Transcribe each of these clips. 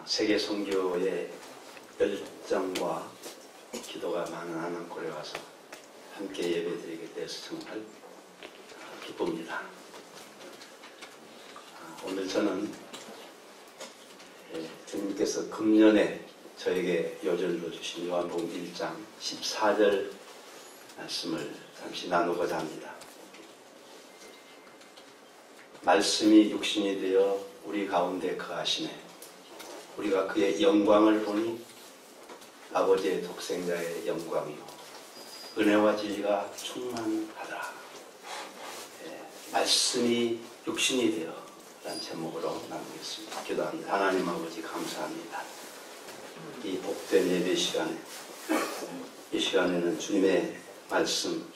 세계 선교의 열정과 기도가 많은 곳에 와서 함께 예배드리게 돼서 정말 기쁩니다. 오늘 저는 주님께서 금년에 저에게 요절로 주신 요한복음 1장 14절 말씀을 잠시 나누고자 합니다. 말씀이 육신이 되어 우리 가운데 거하시네. 우리가 그의 영광을 보니 아버지의 독생자의 영광이요 은혜와 진리가 충만하더라. 말씀이 육신이 되어 라는 제목으로 나누겠습니다. 기도합니다. 하나님 아버지 감사합니다. 이 복된 예배 시간에 이 시간에는 주님의 말씀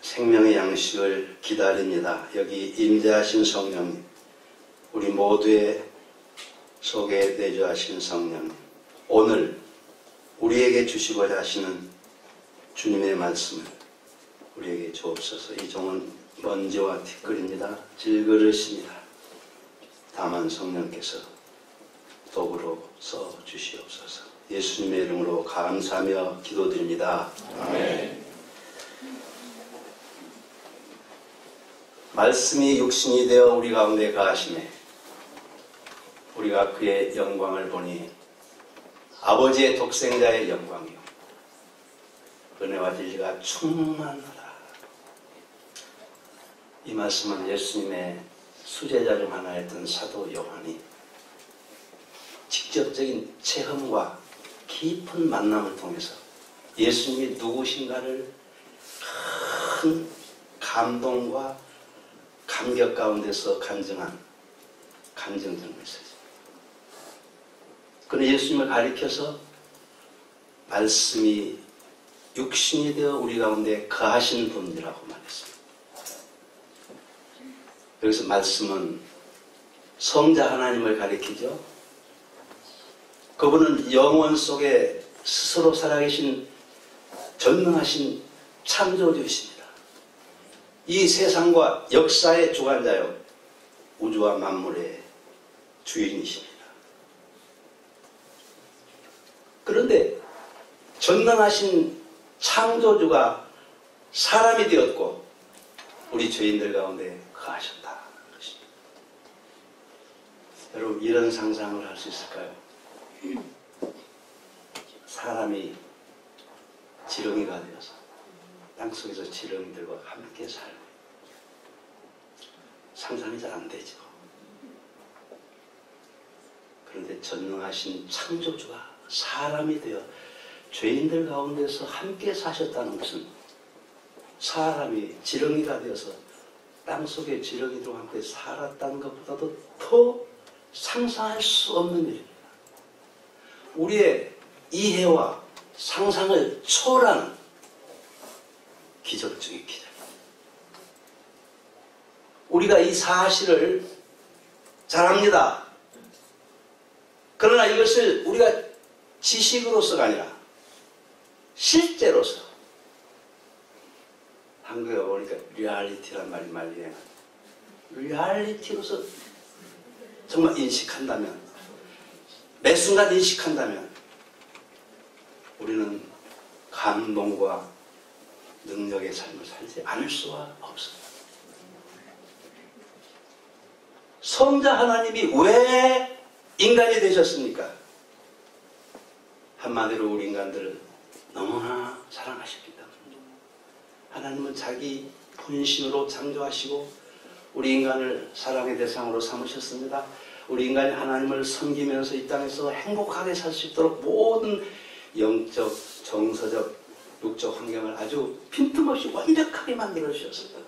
생명의 양식을 기다립니다. 여기 임재하신 성령님, 우리 모두의 속에 내주하신 성령님, 오늘 우리에게 주시고자 하시는 주님의 말씀을 우리에게 주옵소서. 이 종은 먼지와 티끌입니다. 질그릇입니다. 다만 성령께서 도구로 써 주시옵소서. 예수님의 이름으로 감사하며 기도드립니다. 아멘. 말씀이 육신이 되어 우리 가운데 거하시네. 우리가 그의 영광을 보니 아버지의 독생자의 영광이요 은혜와 진리가 충만하다. 이 말씀은 예수님의 수제자 중 하나였던 사도 요한이 직접적인 체험과 깊은 만남을 통해서 예수님이 누구신가를 큰 감동과 감격 가운데서 간증한 간증적 메시지. 그는 예수님을 가리켜서 말씀이 육신이 되어 우리 가운데 거하신 분이라고 말했습니다. 여기서 말씀은 성자 하나님을 가리키죠. 그분은 영원 속에 스스로 살아계신 전능하신 창조주이십니다. 이 세상과 역사의 주관자요 우주와 만물의 주인이십니다. 그런데 전능하신 창조주가 사람이 되었고 우리 죄인들 가운데 거하셨다. 여러분 이런 상상을 할 수 있을까요? 사람이 지렁이가 되어서 땅속에서 지렁이들과 함께 살고 상상이 잘 안 되죠. 그런데 전능하신 창조주가 사람이 되어 죄인들 가운데서 함께 사셨다는 것은 사람이 지렁이가 되어서 땅속의 지렁이들과 함께 살았다는 것보다도 더 상상할 수 없는 일입니다. 우리의 이해와 상상을 초월하는 기적 중의 기적입니다. 우리가 이 사실을 잘 압니다. 그러나 이것을 우리가 지식으로서가 아니라 실제로서, 한국에 오니까 리얼리티란 말이 많이 유행합니다. 리얼리티로서 정말 인식한다면, 매 순간 인식한다면 우리는 감동과 능력의 삶을 살지 않을 수가 없습니다. 성자 하나님이 왜 인간이 되셨습니까? 한마디로 우리 인간들을 너무나 사랑하셨기 때문입니다. 하나님은 자기 분신으로 창조하시고 우리 인간을 사랑의 대상으로 삼으셨습니다. 우리 인간이 하나님을 섬기면서 이 땅에서 행복하게 살 수 있도록 모든 영적, 정서적, 육적 환경을 아주 빈틈없이 완벽하게 만들어 주셨습니다.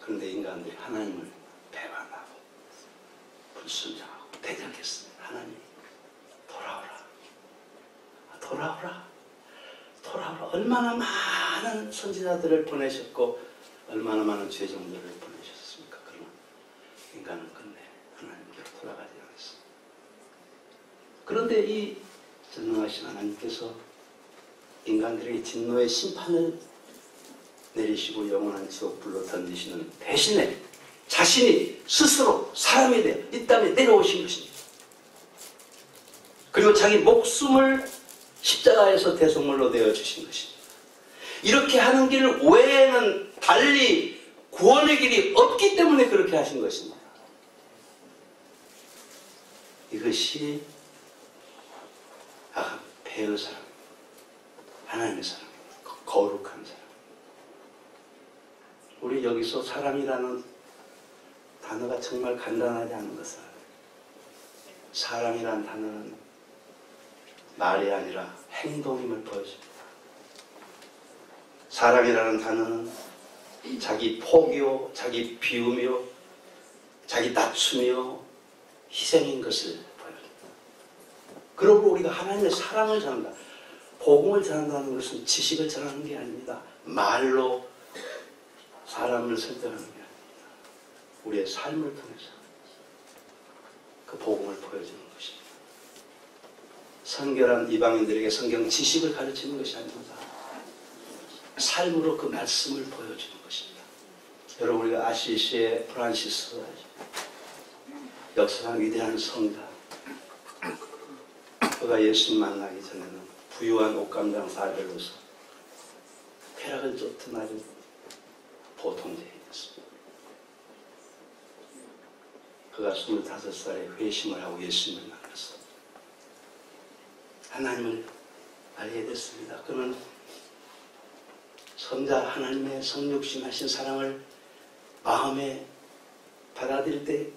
그런데 인간들이 하나님을 배반하고 불순종하고 대적했습니다. 하나님 돌아오라. 얼마나 많은 선지자들을 보내셨고 얼마나 많은 죄종들을 보내셨습니까? 그러나 인간은 끝내 하나님께로 돌아가지 않았습니다. 그런데 이 전능하신 하나님께서 인간들에게 진노의 심판을 내리시고 영원한 지옥불로 던지시는 대신에 자신이 스스로 사람이 되어 이 땅에 내려오신 것입니다. 그리고 자기 목숨을 십자가에서 대속물로 내어 주신 것입니다. 이렇게 하는 길 외에는 달리 구원의 길이 없기 때문에 그렇게 하신 것입니다. 이것이 아가페의 사랑, 하나님의 사랑, 거룩한 사랑. 우리 여기서 사랑이라는 단어가 정말 간단하지 않은 것을 알아요. 사랑이라는 단어는 말이 아니라 행동임을 보여줍니다. 사랑이라는 단어는 자기 포기요, 자기 비움이요, 자기 낮춤이요, 희생인 것을 보여줍니다. 그러고 우리가 하나님의 사랑을 전한다. 복음을 전한다는 것은 지식을 전하는 게 아닙니다. 말로 사람을 설득하는 게 아닙니다. 우리의 삶을 통해서 그 복음을 보여주는 것입니다. 선결한 이방인들에게 성경 지식을 가르치는 것이 아닙니다. 삶으로 그 말씀을 보여주는 것입니다. 여러분, 우리가 아시시의 프란시스, 역사상 위대한 성자, 그가 예수님 만나기 전에는 부유한 옷감장 사별로서 쾌락을 쫓던 아주 보통제이였습니다. 그가 25살에 회심을 하고 예수님을 만났어. 하나님을 알게 됐습니다. 그는 성자 하나님의 성육신하신 사랑을 마음에 받아들일 때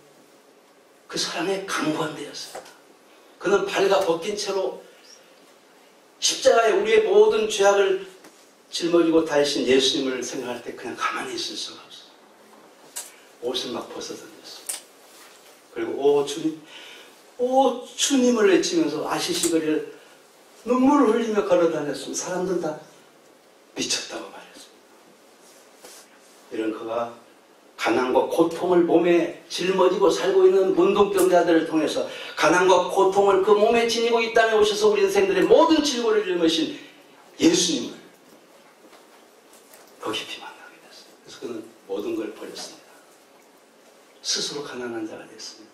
그 사랑에 강구한되었습니다. 그는 발가 벗긴 채로 십자가에 우리의 모든 죄악을 짊어지고 다니신 예수님을 생각할 때 그냥 가만히 있을 수가 없어요. 옷을 막 벗어던졌습니다. 그리고 오 주님을 외치면서 아시시 거리를 눈물을 흘리며 걸어다녔습니다. 사람들 다 미쳤다고 말했습니다. 이런 그가 가난과 고통을 몸에 짊어지고 살고 있는 문둥병자들을 통해서 가난과 고통을 그 몸에 지니고 이 땅에 오셔서 우리 인생들의 모든 질고를 짊어진 예수님을 더 깊이 만나게 됐습니다. 그래서 그는 모든 걸 버렸습니다. 스스로 가난한 자가 됐습니다.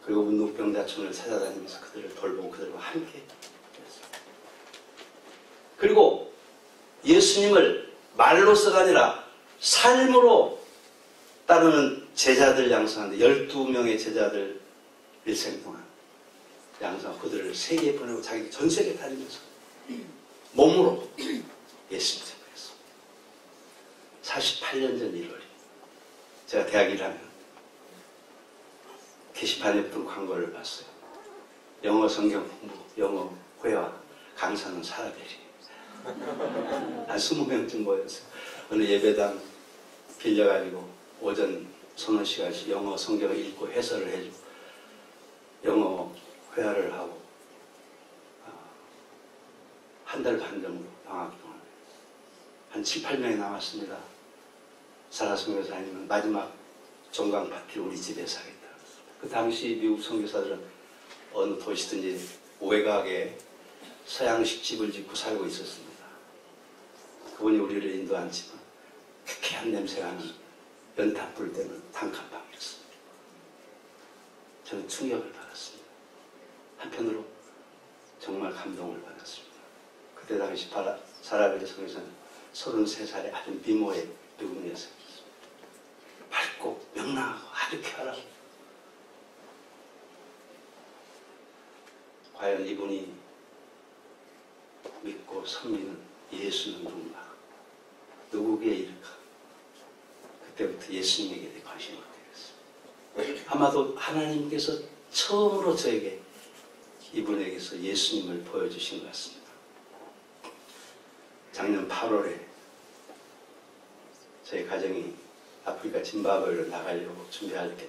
그리고 문둥병자촌을 찾아다니면서 그들을 돌보고 그들과 함께 됐습니다. 그리고 예수님을 말로서가 아니라 삶으로 따르는 제자들 양성하는데 12명의 제자들 일생 동안 양성하고 그들을 세계에 보내고 자기 전 세계 다니면서 몸으로 예수님 생각했어. 48년 전 1월에 제가 대학 1학년 게시판에 붙은 광고를 봤어요. 영어 성경 공부, 영어 회화 강사는 사라벨이 한 20명쯤 모였어요. 어느 예배당 빌려가지고 오전 서너 시간씩 영어 성경을 읽고 해설을 해주고 영어 회화를 하고 한 달 반 정도 방학 동안 한 7, 8명이 남았습니다. 사라 선교사님은 마지막 종강 파티를 우리 집에서 하겠다. 그 당시 미국 선교사들은 어느 도시든지 외곽에 서양식 집을 짓고 살고 있었습니다. 그분이 우리를 인도한 집은 쾌쾌한 냄새가 나는 연탄 불 때는 단칸방이었습니다. 저는 충격을 받았습니다. 한편으로 정말 감동을 받았습니다. 그때 당시 사라벨 성교사는 33살의 아주 미모의 미국 여성이었습니다. 밝고 명랑하고 아주 쾌활하고 과연 이분이 믿고 섬기는 예수는 누군가? 누구에게 이를까? 그때부터 예수님에게 관심을 갖게 됐습니다. 아마도 하나님께서 처음으로 저에게 이분에게서 예수님을 보여주신 것 같습니다. 작년 8월에 저희 가정이 아프리카 짐바브웨로 나가려고 준비할 때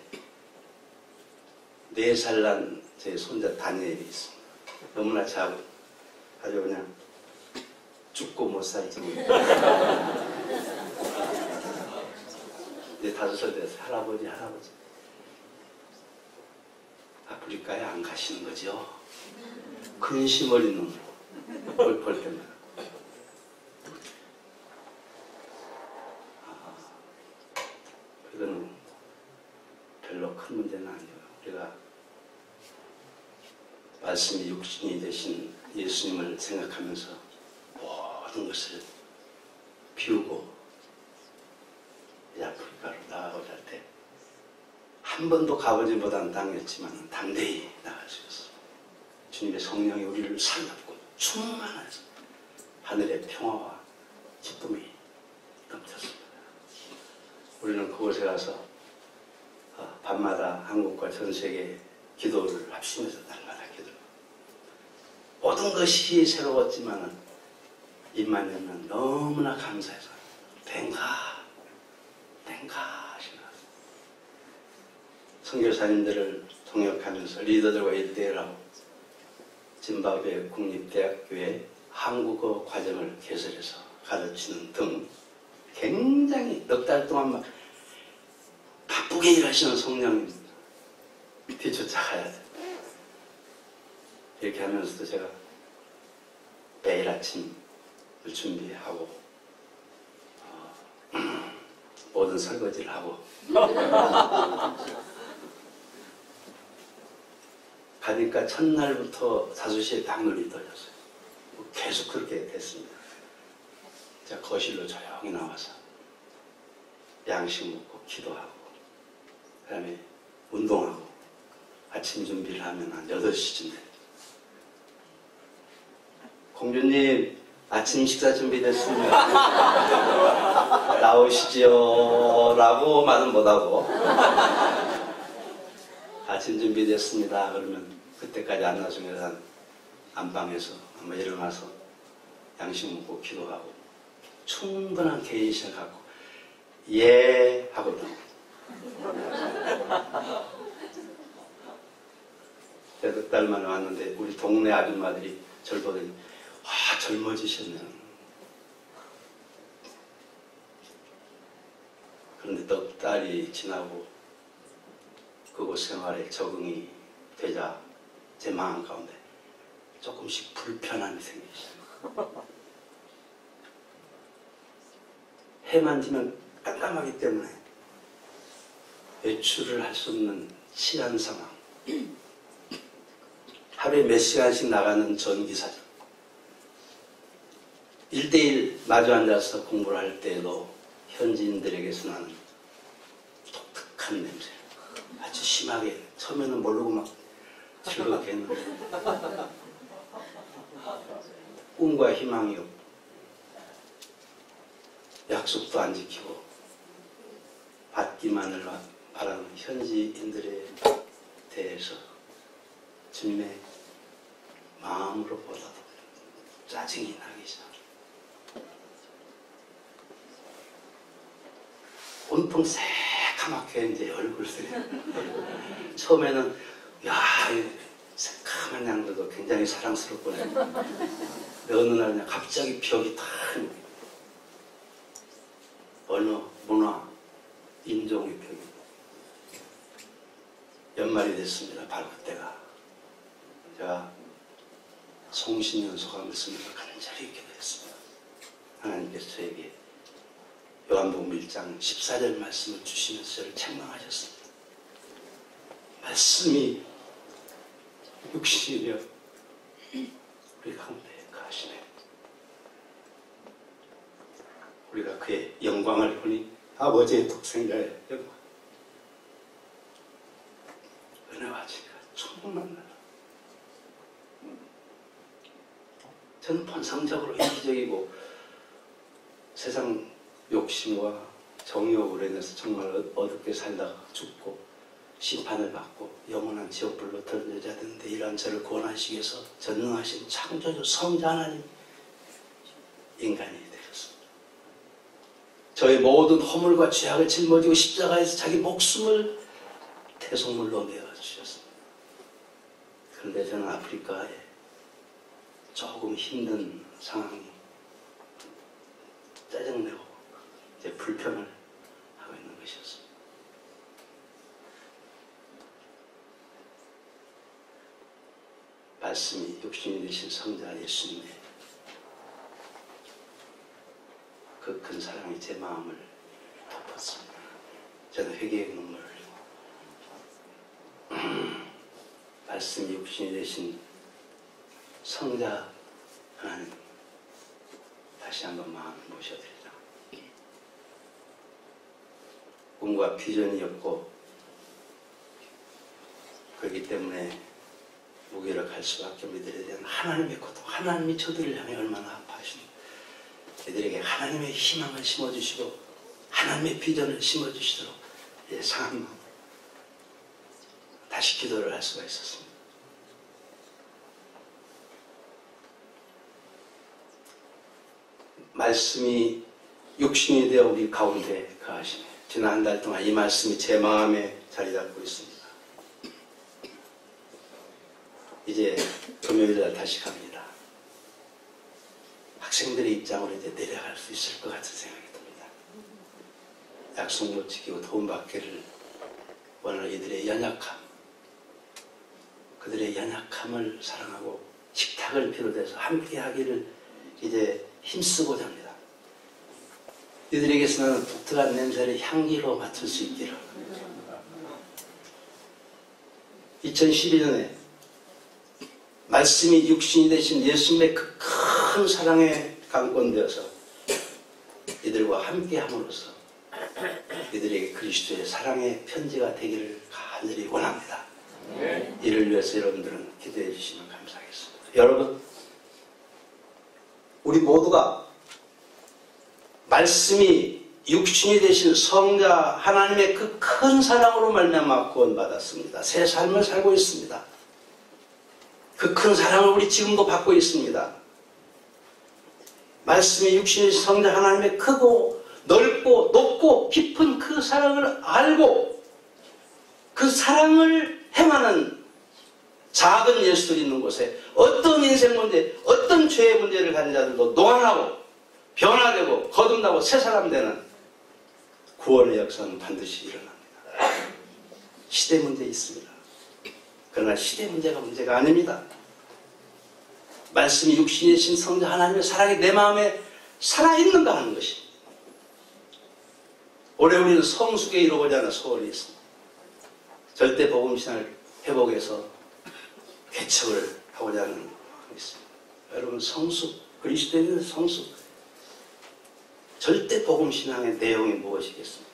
4살 난 제 손자 다니엘이 있습니다. 너무나 작고 아주 그냥 죽고 못 살지. 이제 5살 돼서 할아버지 아프리카에 안 가시는 거죠? 근심 어린 눈으로 볼 때마다 그거는 말씀이 육신이 되신 예수님을 생각하면서 모든 것을 비우고 이 아프리카로 나아가고자 할 때 한 번도 가보지 못한 땅이었지만 담대히 나갈 수 있었습니다. 주님의 성령이 우리를 사로잡고 충만해서 하늘의 평화와 기쁨이 넘쳤습니다. 우리는 그곳에 가서 밤마다 한국과 전 세계 기도를 합심해서 날마다 기도를 모든 것이 새로웠지만 입만 열면 너무나 감사해서 뱅가 하시나 선교사님들을 통역하면서 리더들과 일대일하고 짐바브웨 국립대학교에 한국어 과정을 개설해서 가르치는 등 굉장히 넉 달 동안 막 바쁘게 일하시는 성령입니다. 뒤쫓아가야 돼. 이렇게 하면서도 제가 매일 아침을 준비하고 모든 설거지를 하고 가니까 첫날부터 5시에 딱 눈이 떠졌어요. 계속 그렇게 됐습니다. 제가 거실로 조용히 나와서 양식 먹고 기도하고 그 다음에 운동하고 아침 준비를 하면 한 8시쯤 돼요. 공주님 아침 식사 준비됐습니다. 나오시지요 라고 말은 못하고 아침 준비됐습니다 그러면 그때까지 안 나중에 안방에서 한번 일어나서 양식 먹고 기도하고 충분한 개인 시간 갖고 예 하거든. 몇 달 만에 왔는데 우리 동네 아줌마들이 저를 보더니 젊어지셨네요. 그런데 넉 달이 지나고 그곳 생활에 적응이 되자 제 마음 가운데 조금씩 불편함이 생기기 시작해요. 해만 지면 깜깜하기 때문에 외출을 할 수 없는 치안 상황, 하루에 몇 시간씩 나가는 전기사정, 1대1 마주 앉아서 공부를 할 때에도 현지인들에게서 나는 독특한 냄새, 아주 심하게 처음에는 모르고 막 즐겁게 했는데 꿈과 희망이 없고 약속도 안 지키고 받기만을 바라는 현지인들에 대해서 주님의 마음으로 보다도 짜증이 나기 시작합니다. 온통 새카맣게 이제 얼굴들이 처음에는 야, 이 새카만 양들도 굉장히 사랑스럽구나. 근데 어느 날 그냥 갑자기 벽이 탁 언어, 문화, 인종의 벽이 연말이 됐습니다. 바로 그때가 제가 송신연소가 말씀을 간절히 기도했습니다. 하나님께서 저에게 요한복음 1장 14절 말씀을 주시면서 저를 책망하셨습니다. 말씀이 육신이 되어 우리 가운데 가시네. 우리가 그의 영광을 보니 아버지의 독생자의 영광, 은혜와 진리가 충만하다. 저는 본성적으로 이기적이고 세상 욕심과 정욕으로 인해서 정말 어둡게 살다가 죽고 심판을 받고 영원한 지옥불로 던져져야 되는데 이러한 저를 구원하시기 위해서 전능하신 창조주 성자 하나님 인간이 되셨습니다. 저의 모든 허물과 죄악을 짊어지고 십자가에서 자기 목숨을 태송물로 내어주셨습니다. 그런데 저는 아프리카에 조금 힘든 상황이 짜증내고 이제 불평을 하고 있는 것이었습니다. 말씀이 육신이 되신 성자 예수님의 그 큰 사랑이 제 마음을 덮었습니다. 저는 회개의 눈물을 흘리고 말씀이 육신이 되신 성자 하나님 다시 한번 마음 모셔드리자. 꿈과 비전이 없고 그렇기 때문에 무기력할 수밖에 없는 이들에 대한 하나님의 고통, 하나님이 저들을 향해 얼마나 아파하시는가. 이들에게 하나님의 희망을 심어주시고 하나님의 비전을 심어주시도록 상한 마음 다시 기도를 할 수가 있었습니다. 말씀이 육신이 되어 우리 가운데 거하시네. 지난 한 달 동안 이 말씀이 제 마음에 자리 잡고 있습니다. 이제 금요일날 다시 갑니다. 학생들의 입장으로 이제 내려갈 수 있을 것 같은 생각이 듭니다. 약속 못 지키고 돈 받기를 원하는 이들의 연약함, 그들의 연약함을 사랑하고 식탁을 비롯해서 함께 하기를 이제 힘쓰고자 합니다. 이들에게서 나는 독특한 냄새를 향기로 맡을 수 있기를. 2012년에 말씀이 육신이 되신 예수님의 그 큰 사랑에 강권되어서 이들과 함께 함으로써 이들에게 그리스도의 사랑의 편지가 되기를 간절히 원합니다. 이를 위해서 여러분들은 기도해 주시면 감사하겠습니다. 여러분, 우리 모두가 말씀이 육신이 되신 성자 하나님의 그 큰 사랑으로 말미암아 구원받았습니다. 새 삶을 살고 있습니다. 그 큰 사랑을 우리 지금도 받고 있습니다. 말씀이 육신이 되신 성자 하나님의 크고 넓고 높고 깊은 그 사랑을 알고 그 사랑을 행하는 작은 예수들이 있는 곳에 어떤 인생 문제, 어떤 죄의 문제를 가진 자들도 노안하고 변화되고 거듭나고 새 사람 되는 구원의 역사는 반드시 일어납니다. 시대 문제 있습니다. 그러나 시대 문제가 아닙니다. 말씀이 육신이 되신 성자 하나님의 사랑이 내 마음에 살아있는가 하는 것입니다. 올해 우리는 성숙에 이루고자 하는 소원이 있습니다. 절대 복음신앙을 회복해서 개척을 하고자 하는 마음이 있습니다. 여러분, 성숙, 그리스도인은 성숙, 절대 복음신앙의 내용이 무엇이겠습니까?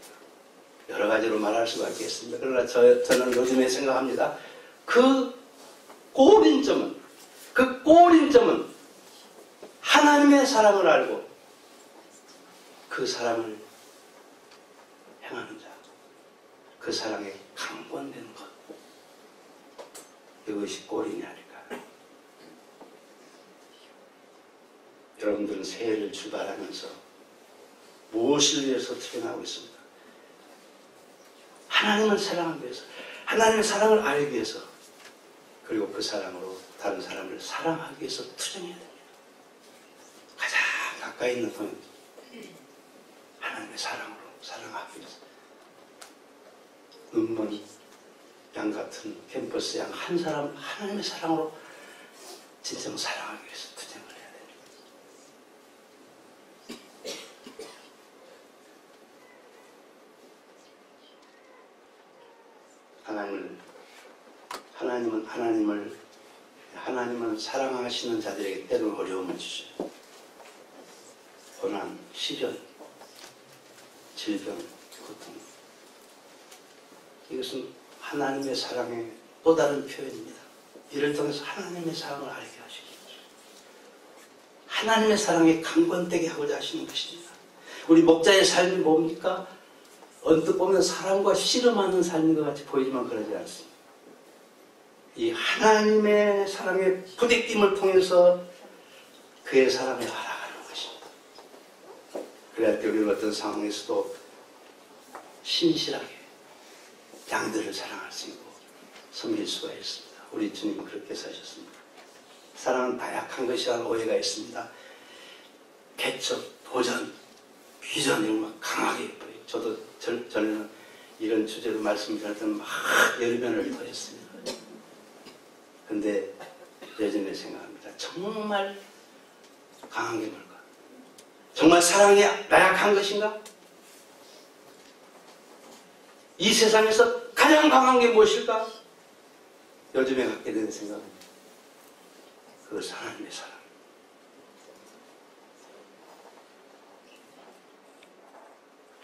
여러 가지로 말할 수가 있겠습니다. 그러나 저는 요즘에 생각합니다. 그 꼬린점은 하나님의 사랑을 알고 그 사랑을 행하는 자, 그 사랑에 강권되는 것, 이것이 꼬린이 아닐까. 여러분들은 새해를 출발하면서 무엇을 위해서 태어나고 있습니다. 하나님을 사랑하기 위해서, 하나님의 사랑을 알기 위해서, 그리고 그 사랑으로 다른 사람을 사랑하기 위해서 투쟁해야 됩니다. 가장 가까이 있는 분, 하나님의 사랑으로 사랑하기 위해서 눈먼 양 같은 캠퍼스 양 한 사람 하나님의 사랑으로 진정 사랑하기 위해서 투쟁을 해야 됩니다. 하나님은 사랑하시는 자들에게 때로는 어려움을 주셔요. 고난, 시련, 질병, 고통. 이것은 하나님의 사랑의 또 다른 표현입니다. 이를 통해서 하나님의 사랑을 알게 하시기 위해서 하나님의 사랑에 강권되게 하고자 하시는 것입니다. 우리 목자의 삶이 뭡니까? 언뜻 보면 사랑과 씨름하는 삶인 것 같이 보이지만 그러지 않습니다. 이 하나님의 사랑의 부딪힘을 통해서 그의 사랑에 알아가는 것입니다. 그래야 우리는 어떤 상황에서도 신실하게 양들을 사랑할 수 있고 섬길 수가 있습니다. 우리 주님은 그렇게 사셨습니다. 사랑은 다약한 것이라는 오해가 있습니다. 개척, 도전, 비전 이런 거 강하게 보여요. 저도 전에는 이런 주제로 말씀드릴 때는 막 열변을 토했습니다. 근데 요즘에 생각합니다. 정말 강한 게 뭘까? 정말 사랑이 나약한 것인가? 이 세상에서 가장 강한 게 무엇일까? 요즘에 갖게 되는 생각입니다. 그것은 하나님의 사랑.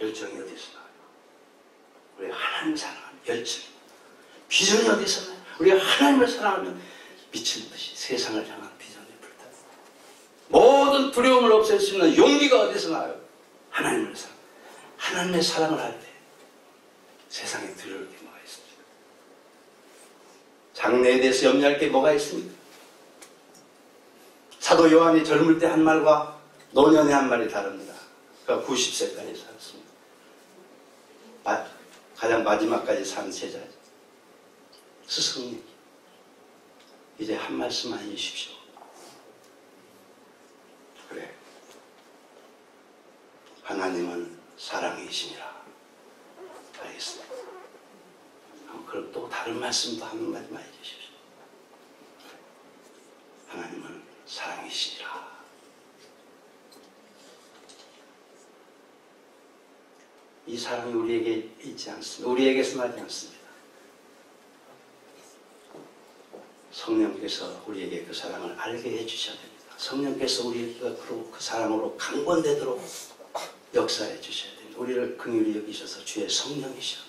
열정이 어디서 나와요? 우리 하나님을 사랑하는 열정. 비전이 어디서 나요? 우리가 하나님을 사랑하면 미친 듯이 세상을 향한 비전이 불타. 모든 두려움을 없앨 수 있는 용기가 어디서 나요? 하나님을 사랑. 하나님의 사랑을 할 때 세상에 두려울 게 뭐가 있습니까? 장래에 대해서 염려할 게 뭐가 있습니까? 사도 요한이 젊을 때 한 말과 노년에 한 말이 다릅니다. 그러니까 90세까지 살았습니다. 가장 마지막까지 산 제자죠. 스승님, 이제 한 말씀만 해주십시오. 그래, 하나님은 사랑이시니라. 알겠습니다. 그럼 또 다른 말씀도 한 마디만 해주십시오. 하나님은 사랑이시니라. 이 사랑이 우리에게 있지 않습니다. 우리에게서 나지 않습니다. 성령께서 우리에게 그 사랑을 알게 해주셔야 됩니다. 성령께서 우리가 그 사랑으로 강권되도록 역사해 주셔야 됩니다. 우리를 긍휼히 여기셔서 주의 성령이셔.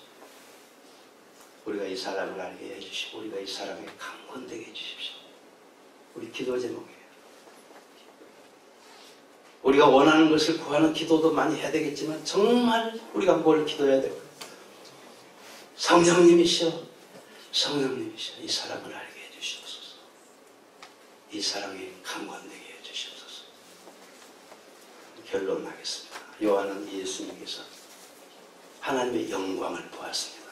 우리가 이 사랑을 알게 해주시고 우리가 이 사랑에 강권되게 해주십시오. 우리 기도 제목이에요. 우리가 원하는 것을 구하는 기도도 많이 해야 되겠지만 정말 우리가 뭘 기도해야 될까요? 성령님이시여, 성령님이시여, 이 사랑을 알게 해주시옵소서. 이 사랑에 강권되게 해주시옵소서. 결론하겠습니다. 요한은 예수님께서 하나님의 영광을 보았습니다.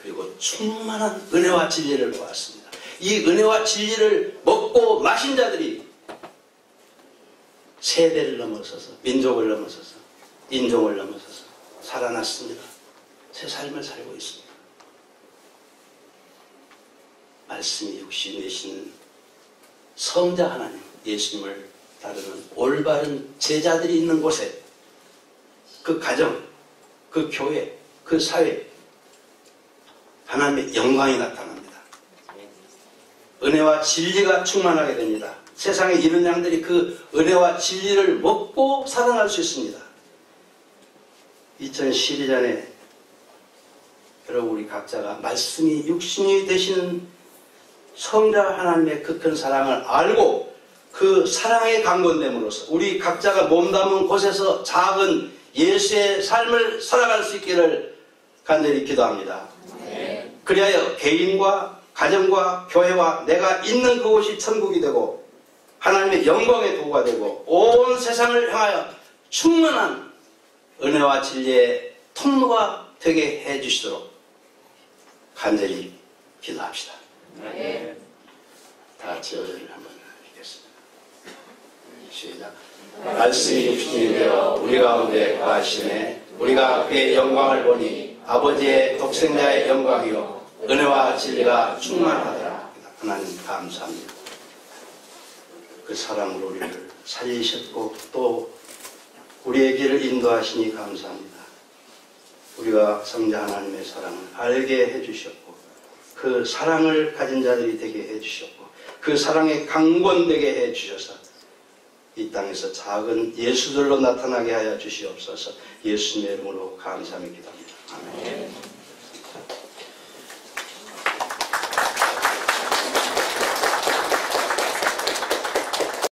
그리고 충만한 은혜와 진리를 보았습니다. 이 은혜와 진리를 먹고 마신 자들이 세대를 넘어서서, 민족을 넘어서서, 인종을 넘어서서 살아났습니다. 새 삶을 살고 있습니다. 말씀이 육신 되시는 성자 하나님, 예수님을 따르는 올바른 제자들이 있는 곳에 그 가정, 그 교회, 그 사회 하나님의 영광이 나타납니다. 은혜와 진리가 충만하게 됩니다. 세상에 이런 양들이 그 은혜와 진리를 먹고 살아날 수 있습니다. 2012년에 여러분 우리 각자가 말씀이 육신이 되시는 성자 하나님의 그 큰 사랑을 알고 그 사랑에 강건됨으로써 우리 각자가 몸담은 곳에서 작은 예수의 삶을 살아갈 수 있기를 간절히 기도합니다. 네. 그리하여 개인과 가정과 교회와 내가 있는 그곳이 천국이 되고 하나님의 영광의 도구가 되고 온 세상을 향하여 충만한 은혜와 진리의 통로가 되게 해주시도록 간절히 기도합시다. 네. 다 같이 의를 한번 읽겠습니다. 시작. 말씀이 육신이 되어 우리 가운데 거하시네. 우리가 그의 영광을 보니 아버지의 독생자의 영광이요 은혜와 진리가 충만하더라. 하나님 감사합니다. 그 사랑으로 우리를 살리셨고 또 우리의 길을 인도하시니 감사합니다. 우리가 성자 하나님의 사랑을 알게 해주셨고 그 사랑을 가진 자들이 되게 해주셨고 그 사랑에 강권되게 해주셔서 이 땅에서 작은 예수들로 나타나게 하여 주시옵소서. 예수님의 이름으로 감사합니다.